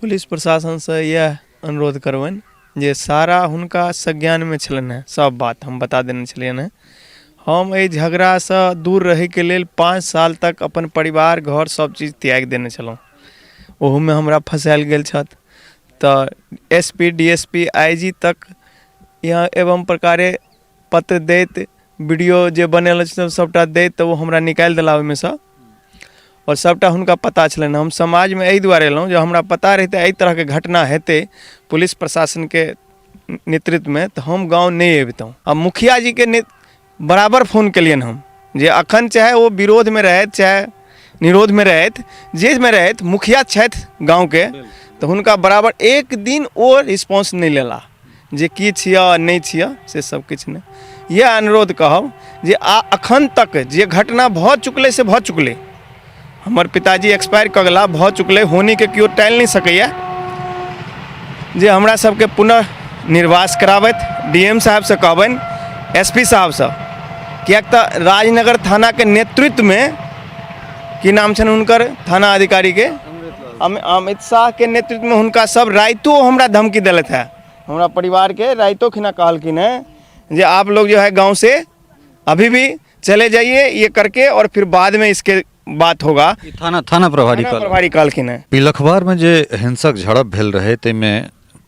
Police प्रशासन से यह अनुरोध करबनि जे सारा हुनका संज्ञान में छलनि हैं, सब बात हम बता देने छलियनि हैं। हम एहि झगड़ा से दूर रहे के लेल 5 साल तक अपन परिवार घर सब चीज त्याग देने छलहुँ। ओहू में हमरा फंसायल गेल छथि। तऽ SP DSP IG तक यहाँ एवं प्रकारे पत्र दैत वीडियो जे बनल छल सबटा दैत तऽ वो हमरा निकालि देला ओहिमे सँ, और सबटा हुनका पता छलनि। हम समाज में एहि दुआरे एलहुँ जे हमरा पता रहिते एहि तरह के घटना हेतै पुलिस प्रशासन के नेतृत्व में, तो हम गाँव नहीं अबितहुँ। अब मुखिया जी के बराबर फोन केलियनि हम, जे अखन चाहे वो विरोध में रहथि चाहे निरोध में रहथि, जे में रहथि मुखिया छथि गाँव के, तो हुनका बराबर एक दिन ओ रिस्पॉन्स नहीं लेला जे की छिया नहीं छिया से सब किछु नहीं। यह अनुरोध कहब जे अखन तक जे घटना भऽ चुकलै से भऽ चुकलै। हमर पिताजी एक्सपायर कऽ गेला, भऽ चुकलै, होनी के केओ टालि नहीं सकैया। जे हमरा सबके पुनः निर्वास कराबथि, DM साहब से कहबनि, SP साहब से, किएक तऽ राजनगर थाना के नेतृत्व में की नाम छनि हुनकर थाना अधिकारी के, अमित शाह के नेतृत्व में हुनका सब राइतो हमरा धमकी देलथि है। हमरा परिवार के राइतो खिना कहलखिन है जे आप लोग जो है गांव से अभी भी चले जाइए ये करके, और फिर बाद में इसके बात होगा। थाना प्रभारी कहलखिन है। पिलखवार में जे हिंसक झड़प भेल रहे तैमे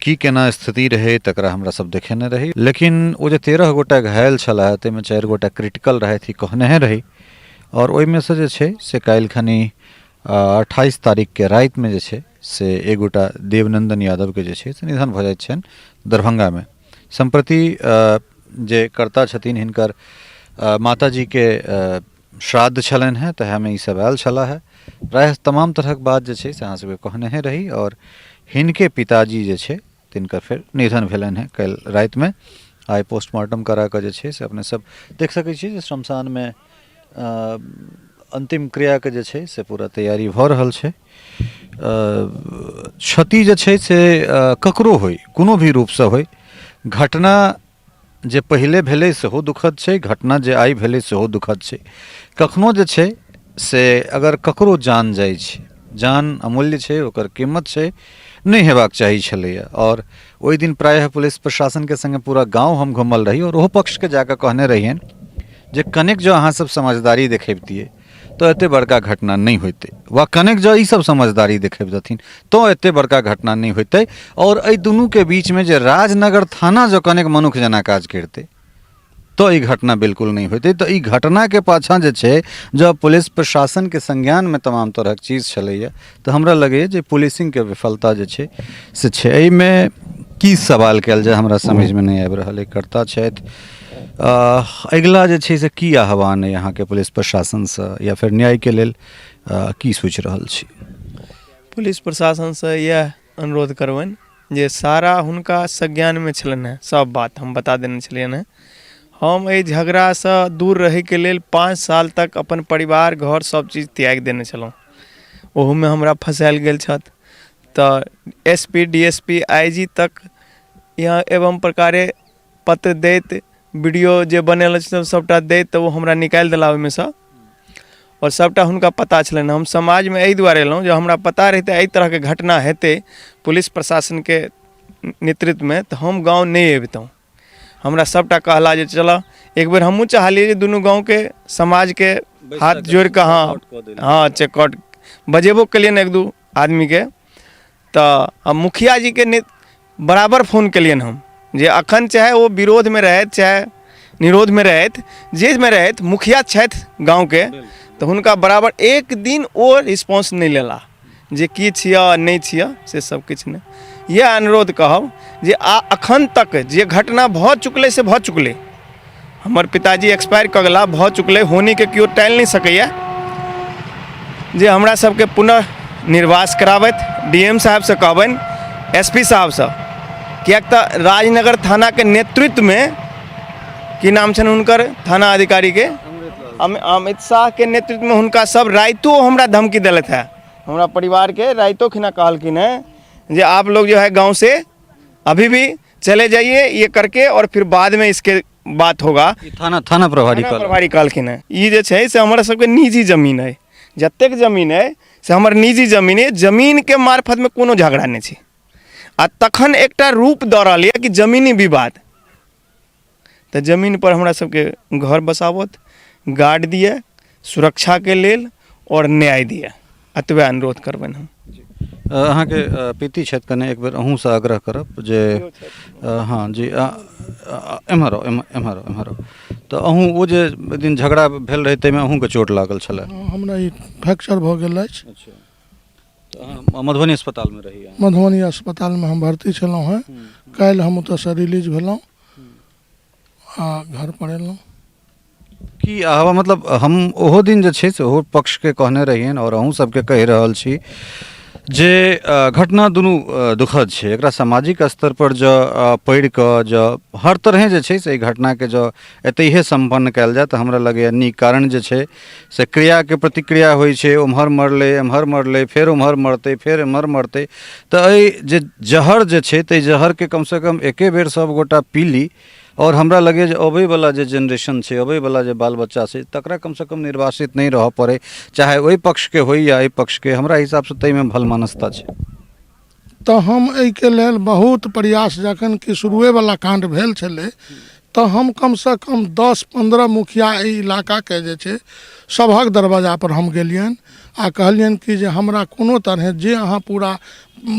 की केना स्थिति रहे तकरा हमरा सब देखेने रही, लेकिन वो जे 13 गोटा घायल छला तैमे 4 गोटा क्रिटिकल रहे थी कहने रही, और ओहिमे से जे छै से काल्हि खनी 28 तारीख के रात में जे छै से एक गोटा देवनंदन यादव के जे छै से निधन भऽ जाइत छनि दरभंगा में। संप्रति जे कर्ता छथिन हिनकर माताजी के श्राद्ध छलनि हैं, तऽ हमें ई सब आयल छला है। प्रायः तमाम तरहक बात जे छै से अहाँ सबके कहने हे रही, और हिनके पिताजी जे छै तिनकर फेर निधन भेलनि हैं काल्हि राति में। आइ पोस्टमार्टम करा कऽ जे छै से अपने सब देख सकै छी जे शमशान में अंतिम क्रिया के जे छै से पूरा तैयारी भऽ रहल छै। क्षति जे छै से ककरो होय, कोनो भी रूप से होय, घटना जे पहिले भेलै सेहो दुखद छै, घटना जे आइ भेलै सेहो दुखद छै। कखनो जे छै से अगर ककरो जान जाइ छै, जान अमूल्य छै, ओकर कीमत छै, नहीं हेबाक चाही छलैया। और ओहि दिन प्रायः पुलिस प्रशासन के संगे पूरा गांव हम घुमल रही, और ओहो पक्ष के जाकर कहने रहियन जे कनेक जो अहाँ सब समझदारी देखेबतियै तो एते बड़का घटना नहीं होते, वा कनेक जो ई सब समझदारी देखेबथिन तो एते बड़का घटना नहीं होते। और एहि दुनू के बीच में जे राजनगर थाना जो कनेक मनुख जना काज करते तो ई घटना बिल्कुल नहीं होते। तो ई घटना के पाछा जे छै जब पुलिस प्रशासन के संज्ञान में तमाम तरह के चीज छलैया, तो हमरा लगैया जे पुलिसिंग के विफलता जे छै से छै। एहिमे की सवाल कयल जाय हमरा समझ में नहीं आबि रहल है। कर्ता छथि, अगिला जे छै से की आह्वान है यहाँ के पुलिस प्रशासन से, या फिर न्याय के लेल की सोचि रहल छी? पुलिस प्रशासन से यह अनुरोध करबनि जे सारा हुनका संज्ञान में छलनि हैं, सब बात हम बता देने छलियनि हैं। हम एहि झगड़ा से दूर रहे के लेल 5 साल तक अपन परिवार घर सब चीज त्याग देने छलहुँ। ओहू में हमरा फंसायल गेल छथि। तऽ SP DSP IG तक यहाँ एवं प्रकारे पत्र दैत वीडियो जे बनल छल सबटा दैत तऽ वो हमरा निकालि देला ओहिमे सँ, और सबटा हुनका पता छलनि। हम समाज में एहि दुआरे एलहुँ जे हमरा पता रहिते एहि तरह के घटना हेतै पुलिस प्रशासन के नेतृत्व में, तो हम गाँव नहीं अबितहुँ। हमरा सबटा कहला जे चल एक बेर हमहूँ चाहलिए जे दुनू गाँव के समाज के हाथ जोड़ के हाँ चेकआउट बजेबो केलियनि 1-2 आदमी के। तऽ हम मुखिया जी के बराबर फोन केलियनि हम, जे अखन चाहे वो विरोध में रहथि चाहे निरोध में रहथि, जे में रहथि मुखिया छथि गाँव के, तो हुनका बराबर एक दिन ओ रिस्पॉन्स नहीं लेला जे की छिया नहीं छिया से सब किछु नहीं। यह अनुरोध कहब जे अखन तक जे घटना भऽ चुकलै से भऽ चुकलै। हमर पिताजी एक्सपायर कऽ गेला, भऽ चुकलै, होनी के केओ टालि नहीं सकैया। जे हमरा सबके पुनः निर्वास कराबथि, DM साहब से कहबनि, SP साहब से, किएक तऽ राजनगर थाना के नेतृत्व में की नाम छनि हुनकर थाना अधिकारी के, अमित शाह के नेतृत्व में हुनका सब राइतो हमरा धमकी देलथि है। हमरा परिवार के राइतो खिना कहलखिन है जे आप लोग जो है गांव से अभी भी चले जाइए ये करके, और फिर बाद में इसके बात होगा। थाना प्रभारी कहलखिन है। ई जे छै से हमरा सबके निजी जमीन है, जतेक जमीन है से हमर निजी जमीन है, जमीन के मार्फत में कोनो झगड़ा नहीं छै। आ तखन एकटा रूप दऽ रहल यऽ कि जमीनी विवाद, तऽ जमीन पर हमरा सबके घर बसावत, गार्ड दिए सुरक्षा के लेल और न्याय दिए, एतबे अनुरोध करबनि हम। अहाँके पीति छथि, कने एक बेर अहूँसँ आग्रह करब जे हाँ जी एम्हर आउ, एम्हर आउ। तऽ अहूँ ओ जे दिन झगड़ा भेल रहै ताहिमे अहूँके चोट लागल छलै? हमरा ई फ्रैक्चर भऽ गेल अछि। अच्छा, तऽ अहाँ मधुबनी अस्पतालमे रही? मधुबनी अस्पतालमे हम भर्ती छलहुँ हेँ। काल्हि हम ओतऽसँ रिलीज भेलहुँ आ घर पर एलहुँ। की आवा मतलब हम ओहो दिन जे छै से ओहो पक्षके कहने रहियनि और अहूँ सबके कहि रहल छी जे घटना दुनू दुखद छै। एकरा सामाजिक स्तर पर जो पढ़ि कऽ जो हर तरहे जे छै से ई घटनाके जो एतहिए सम्पन्न कयल जाय तऽ हमरा लगैए नीक। कारण जे छै से क्रियाके प्रतिक्रिया होइ छै, ओम्हर मरलै एम्हर मरलै, फेर ओम्हर मरतै फेर एम्हर मरतै, तऽ एहि जे जहर जे छै तऽ जहरके कमसँ कम एके बेर सब गोटा पी ली और हमरा लगे जे अबैवला जे जेनरेशन छै, अबैवला जे बाल बच्चा छै तकरा कमसँ कम निर्वासित नहीं रह पड़े, चाहे ओहि पक्षके होइ या एहि पक्षके। हमरा हिसाबसँ ताहिमे भलमानसता छै। तऽ हम एहिके लेल बहुत प्रयास, जखन कि शुरुएवला कांड भेल छलै तऽ हम कमसँ कम 10-15 मुखिया एहि इलाकाके जे छै सभक दरवाजा पर हम गेलियनि आ कहलियनि कि जे हमरा कोनो तरहे जे अहाँ पूरा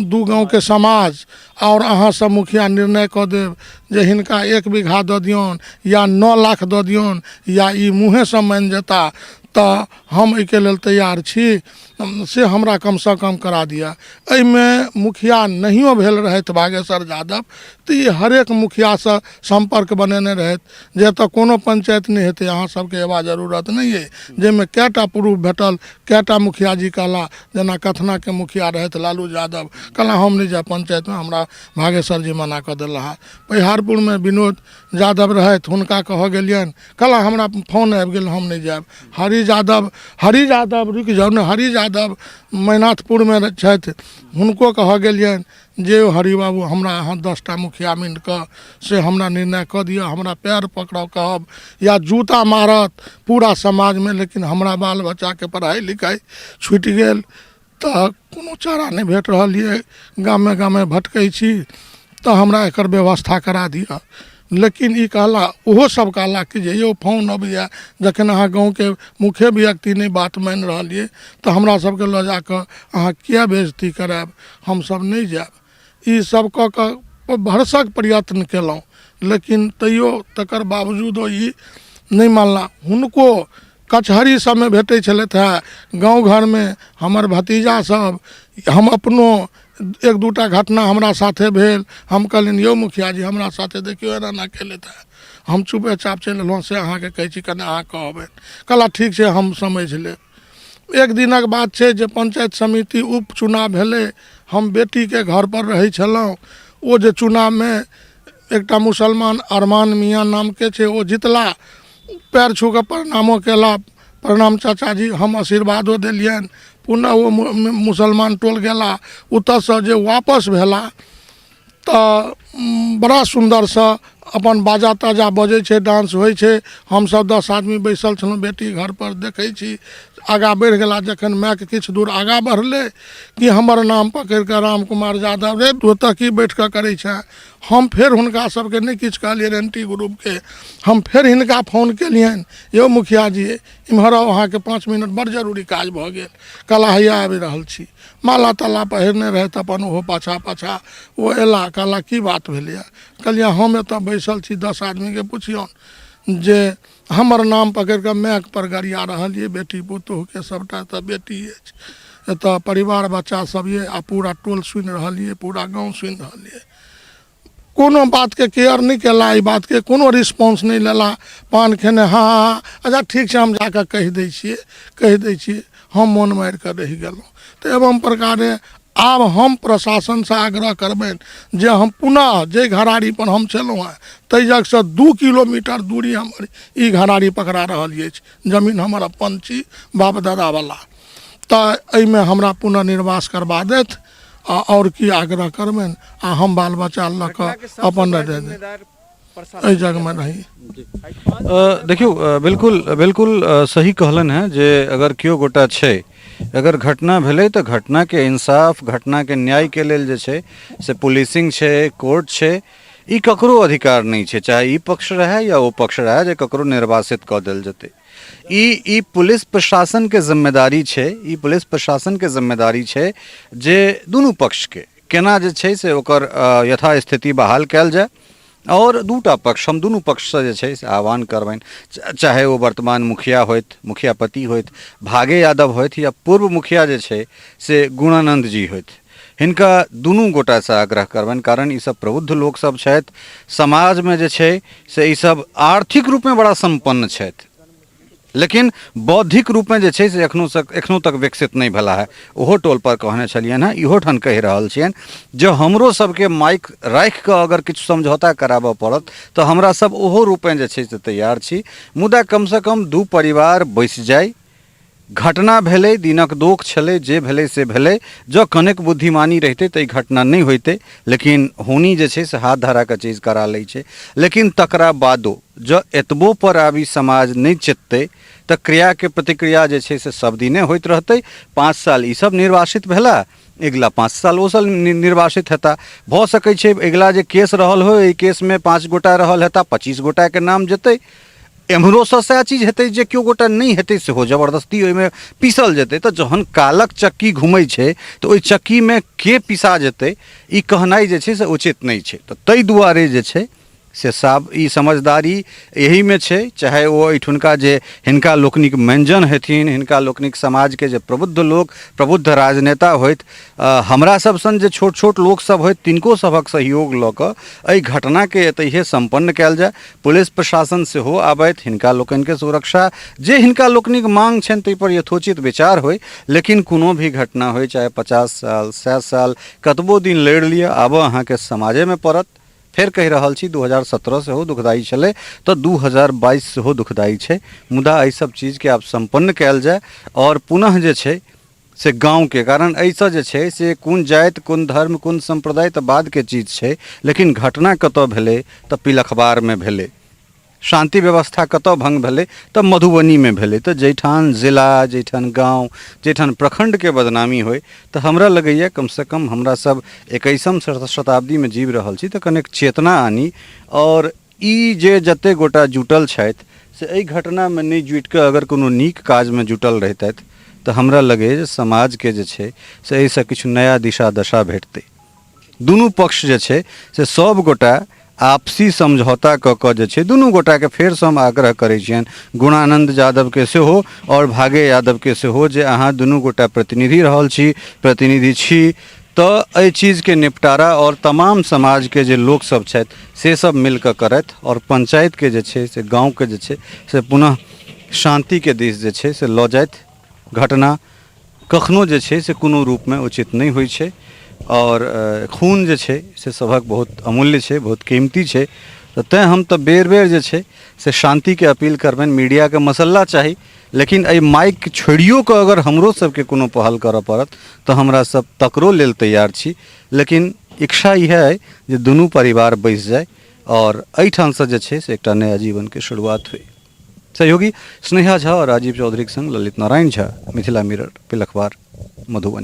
दू गाँवके समाज और अहाँ सब मुखिया निर्णय कऽ देब जे हिनका 1 बीघा दऽ दियौन या 9 लाख दऽ दियौन या ई मुँहेसँ मानि जेता, तऽ हम एहिके लेल तैयार छी, से हमरा कमसँ कम करा दिअ। एहिमे मुखिया नहियो भेल रहथि बागेश्वर यादव तऽ ई हरेक मुखियासँ संपर्क बनेने रहथि जे एतऽ कोनो पंचायत नहीं हेतै, अहाँ सबके एबा जरूरत नहीं है, जाहिमे कैटा प्रूफ भेटल, कैटा मुखिया जी कहला, जेना कथना के मुखिया रहथि लालू यादव, कहला हम नहीं जायब पंचायत में, हमरा भागेश्वर जी मना कऽ देला। पहिहारपुर में विनोद यादव रहथि, हुनका कह गेलियनि, कहला हमरा फोन आबि गेल हम नहीं जायब। हरि यादव रुकि जाउ ने, हरि यादव मैनाथपुर में छथि, हुनको कह गेलियनि जे हरि बाबू हमरा अहाँ 10टा मुखिया मिल कऽ से हमरा निर्णय कऽ दिअ, हमरा पैर पकड़ब कहब या जूता मारत पूरा समाज में, लेकिन हमरा बाल बच्चाके पढ़ाई लिखाई छूटि गेल तऽ कोनो चारा नहीं भेट रहल ये, गामे गामे भटकै छी, तऽ हमरा एकर व्यवस्था करा दिअ। लेकिन ई कहला, ओहो सब कहला कि जे यौ फोन अबैया, जखन अहाँ गाँवके मुख्य व्यक्ति नहीं बात मानि रहल ये तऽ हमरा सबके लऽ जाकऽ अहाँ किया बेइज्जती करायब, हम सब नहीं जायब। ई सब कऽ कऽ भरसक प्रयत्न केलहुँ, लेकिन तैयो तकर बावजूदो ई नहीं मानला। हुनको कचहरी सब में भेटै छलथि है, गाँव घर में हमर भतीजा सब, हम अपनो 1-2टा घटना हमरा साथे भेल, हम कहलियनि यौ मुखिया जी हमरा साथे देखियो एना ना केलथि है, हम चुपे चाप चलि एलहुँ, से अहाँके कहै छी कने अहाँ कहबै, कहला ठीक छै हम समझ लेब। एक दिनक बात छै जे पंचायत समिति उपचुनाव भेलै, हम बेटीके घर पर रहै छलहुँ, ओ जे चुनाव में एकटा मुसलमान अरमान मियाँ नामके छै, ओ जितला, पैर छू कऽ प्रणामो केला, प्रणाम चाचा जी, हम आशीर्वादो देलियनि। पुनः वो मुसलमान टोल गेला, ओतऽसँ जे वापस भेला तऽ बड़ा सुन्दरसँ अपन बाजा ताजा बजै छै, डांस होइ छै, हमसब 10 आदमी बैसल छलहुँ, बेटी घर पर देखै छी आगाँ बढ़ि गेला। जखन मायके किछु दूर आगाँ बढ़लै कि हमर नाम पकड़ि कऽ राम कुमार यादव रे तू ओतऽ की बैठ कऽ करै छै, हम फेर हुनका सबके नहीं किछु कहलियनि एंटी ग्रुपके, हम फेर हिनका फोन केलियनि, यौ मुखिया जी इम्हर आउ, अहाँके 5 मिनट बड़ जरूरी काज भऽ गेल, कहला हैया आबि रहल छी। माला ताला पहिरने रहथि अपन, ओहो पाछा पाछा ओ एला, कहला की बात भेलैया, कहलियै हम एतऽ बैसल छी 10 आदमीके पुछियौन जे हमर नाम पकड़ि कऽ मायक पर गरिया रहल ये, बेटी पुतोहूके सबटा तऽ बेटी अछि, एतऽ परिवार बच्चा सब ये, आ पूरा टोल सुनि रहल ये, पूरा गाँव सुनि रहल ये, कोनो बातके केयर नहीं केला, ई बातके कोनो रिस्पॉन्स नहीं लेला। पान खेने हाँ अच्छा ठीक छै हम जाकऽ कहि दै छियै, हम मोन मारि कऽ रहि गेलहुँ। तऽ एवं प्रकारे आब हम प्रशासन से आग्रह करबनि जे हम पुनः जे घरारी पर हम छलहुँ हैं ताहि जगह 2 किलोमीटर दूरी हमर ई घरारी पकड़ा रहल अछि, जमीन हमर अपन छी बाप दादा वाला, तऽ एहिमे हमरा पुनः निर्वास करबा देथि और की आग्रह करबनि, आ हम बाल बच्चा लऽ कऽ अपन एहि जगहमे रही। देखियौ बिल्कुल सही कहलन है जे अगर केओ गोटा छै अगर घटना भेलै तऽ घटना के इंसाफ, घटना के न्याय के लेल जे छै से पुलिसिंग छै, कोर्ट छै, ई ककरो अधिकार नहीं छै, चाहे ई पक्ष रहे या ओ पक्ष रहे जे ककरो निर्वासित कऽ देल जेतै। ई पुलिस प्रशासन के जिम्मेदारी छै, ई पुलिस प्रशासन के जिम्मेदारी छै जे दुनू पक्ष के केना जे छै से ओकर यथास्थिति बहाल कयल जाय। और दूटा पक्ष, हम दुनू पक्ष से जे छै से आह्वान करबनि, चाहे वो वर्तमान मुखिया होइत, मुखियापति होइत, भागे यादव होइत, या पूर्व मुखिया जे छै से गुणानंद जी होइत, हिनका दुनू गोटा से आग्रह करबनि। कारण ई सब प्रबुद्ध लोक सब छथि, समाज में जे छै से ई सब आर्थिक रूप में बड़ा संपन्न छथि, लेकिन बौद्धिक रूप में जे छै से एखनो तक विकसित नहीं भेला है। ओहो टोल पर कहने छलियनि हैं, इहो ठन कहि रहल छियनि, जो हमरो सबके माइक राखि कऽ अगर किछु समझौता कराबऽ पड़त तऽ हमरा सब ओहो रूप में जे छै से तैयार छी। मुदा कम से कम दू परिवार बैस जाय, घटना भेलै, दिनक दोख छलै, जे भेलै से भेलै, जो कनेक बुद्धिमानी रहितै तऽ ई घटना नहीं होइतै। लेकिन होनी जे छै से हाथ धरा के चीज करा लै छै। लेकिन तकरा बादो जो एतबो पर आबी समाज नहीं चेततै तऽ क्रिया के प्रतिक्रिया जे छै से सब दिने होइत रहतै। 5 साल ई सब निर्वासित भेला, अगिला 5 साल ओ सब निर्वासित हेता। भऽ सकै छै अगिला जे केस रहल हो, एहि केस में 5 गोटा रहल हेता, 25 गोटा के नाम जेतै। एम्हरो से सएह चीज हेतै जे केओ गोटा नहीं हेतै सेहो जबरदस्ती ओहिमे पीसल जेतै। तऽ जहन कालक चक्की घूमै छै तऽ ओहि चक्की में के पिसा जेतै, ई कहनाइ जे छै से उचित नहीं छै। तऽ ताहि दुआरे जे छै से साब ई समझदारी यही में छै। चाहे वो एठुनका जे हिनका लोकनिक मंजन हेथिन, हिनका लोकनिक समाज के जे प्रबुद्ध लोक, प्रबुद्ध राजनेता होइत, हमरा सब सन जे छोट छोट लोक सब होइत, तिनको सभक सहयोग लऽ कऽ एहि घटना के एतहिए संपन्न कयल जाय। पुलिस प्रशासन सेहो आबैत, हिनका लोकनि के सुरक्षा जे हिनका लोकनिक मांग छनि ताहि पर यथोचित विचार होय। लेकिन कोनो भी घटना होय, चाहे 50 साल, 100 साल, कतबो दिन लड़ि लिअ, आबऽ अहाँके समाजे में पड़त। फेर कहि रहल छी 2017 सेहो दुखदाई छलै तऽ 2022 सेहो दुखदाई छै। मुदा एहि सब चीज के आब संपन्न कयल जाय और पुनः जे छै से गाँव के, कारण एहिसँ जे छै से कोन जाति, कोन धर्म, कोन संप्रदाय तऽ बाद के चीज छै। लेकिन घटना कतऽ भेलै तऽ पिलखबार में भेलै, शांति व्यवस्था कतऽ भंग भेलै तऽ मधुबनी में भेलै। तऽ जैठान जिला, जैठान गांव, जैठान प्रखंड के बदनामी होय तऽ हमरा लगैया कम से कम हमरा सब 21वीं शताब्दी में जीव रहल छी तऽ कनेक चेतना आनी। और ई जे जते गोटा जुटल छथि से एहि घटना में नहीं जुटि कऽ अगर कोनो नीक काज में जुटल रहितथि तऽ हमरा लगैए जे समाज के जे छै से एहिसँ किछु नया दिशा दशा भेटतै। दुनू पक्ष जे छै से सब गोटा आपसी समझौता कऽ कऽ जे छै दुनू गोटा के फेरसँ हम आग्रह करै छियनि, गुणानंद यादव के सेहो और भागे यादव के सेहो, जे अहाँ दुनू गोटा प्रतिनिधि रहल छी, प्रतिनिधि छी, तऽ एहि चीज के निपटारा और तमाम समाज के जे लोक सब छथि से सब मिल कऽ करथि और पंचायत के जे छै से गाँव के जे छै से पुनः शांति के दिश जे छै से लऽ जाथि। घटना कखनो जे छै से कोनो रूप में उचित नहीं होइ छै और खून जे छै से सभक बहुत अमूल्य छै, बहुत कीमती छै। तऽ तैँ हम तऽ बेर बेर जे छै से शांति के अपील करबनि। मीडिया के मसल्ला चाही, लेकिन एहि माइक छोड़ियो कऽ अगर हमरो सबके कोनो पहल करऽ पड़त तऽ हमरा सब तकरो लेल तैयार छी। लेकिन इच्छा इएह अइ जे दुनू परिवार बैस जाय और एहिठाम से जे छै से एकटा नया जीवन के शुरुआत होइ। सहयोगी स्नेहा झा और राजीव चौधरी के संग ललित नारायण झा, मिथिला मिरर, पिलखवार, मधुबनी।